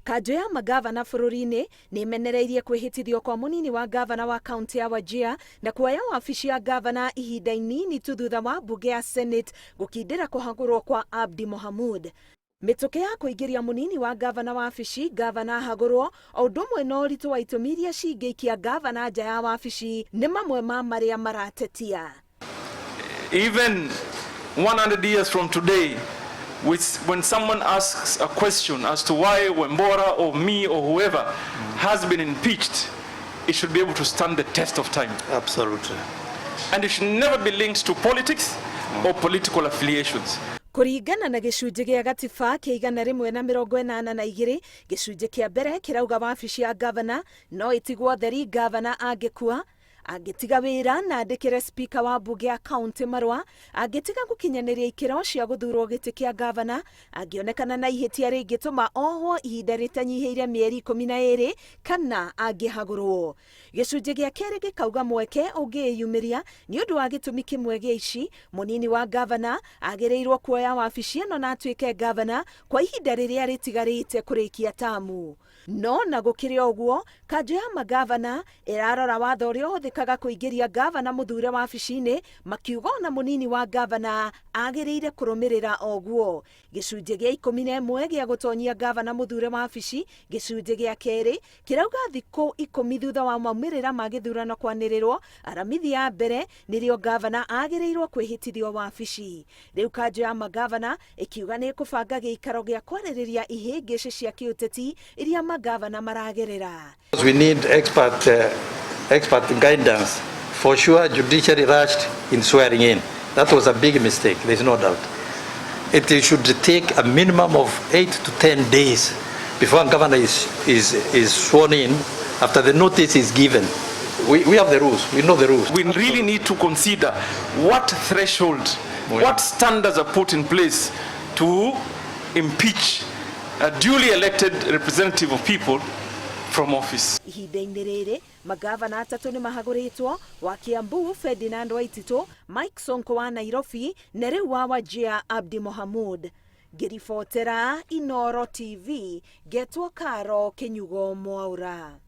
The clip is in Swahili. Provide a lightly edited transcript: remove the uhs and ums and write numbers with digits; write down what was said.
Kanjũ ya magavana bũrũri-inĩ nĩ imenereirie kwĩhĩtithio kwa mũnini wa gavana wa kaunti ya Wajir na kuoya wabici ya gavana ihinda inini tu thutha wa mbunge ya Senate gũkindĩra kũhagũrwo kwa Abdi Mohamud. Mĩtũkĩ ya kũingĩria mũnini wa gavana wabici gavana ahagũrwo o ũndũ ũmwe na ũritũ wa itũmi iria cingĩikia gavana nja ya wabici nĩ mamwe ma marĩa maratetia. Even 100 years from today, when someone asks a question as to why Wembora or me or whoever has been impeached, it should be able to stand the test of time. Absolutely. And it should never be linked to politics or political affiliations. Kũringana na gĩcunjĩ gĩa gatiba kĩa 182 gĩcunjĩ kĩa mbere kĩrauga wabici ya gavana no ĩtigwo theri gavana angĩkua, angĩtiga wĩra na andĩkĩre speaker wa mbunge ya kaunti marũa, angĩtiga gũkinyanĩria ikĩro cia gũthurwo gĩtĩ kĩa gavana, angĩonekana na ihĩtia rĩngĩtũma ohwo ihinda rĩtanyihĩire mĩeri 12 kana angĩhagũrwo. Gĩcunjĩ gĩa kerĩ gĩkauga mweke ũngĩyumĩria nĩ ũndũ wa gĩtũmi kĩmwe gĩa ici, mũnini wa gavana agĩrĩirwo kuoya wabici ĩno na atuĩke gavana kwa ihinda rĩrĩa rĩtigarĩte kũrĩkia tamu. No na gũkĩrĩ ũguo, kanjũ ya magavana ĩrarora watho ũrĩa ũhũthĩkaga kũingĩria gavana mũthure wabici-inĩ, makiuga na mũnini wa gavana agĩrĩire kũrũmĩrĩra ũguo. Gĩcunjĩ gĩa 11 gĩa gũtonyia gavana mũthure wabici, gĩcunjĩ gĩa kerĩ kĩrauga thikũ 10 thutha wa maumĩrĩra ma gĩthurano kwanĩrĩrwo aramithi ya mbere nĩrĩo gavana agĩrĩirwo kwĩhĩtithio wabici. Rĩu kanjũ ya magavana ĩkiuga nĩ kũbanga gĩikaro gĩa kwarĩrĩria ihĩngĩcĩ cia kĩũteti iria magavana maragerera. We need expert guidance. For sure, judiciary rushed in swearing in. That was a big mistake, there's no doubt. It should take a minimum of 8 to 10 days before a governor is sworn in after the notice is given. We have the rules, we know the rules. We really need to consider what threshold, what standards are put in place to impeach a duly elected representative of people from office. Ihinda-inĩ rĩrĩ, magavana atatũ nĩ mahagũrĩtwo, wa Kiambu Ferdinand Waititu, Mike Sonko wa Nairobi, na rĩu wa Wajir Abdi Mohamud. Ngĩribotera Inooro TV, Getwo Karo Kĩnyugo Mwaura.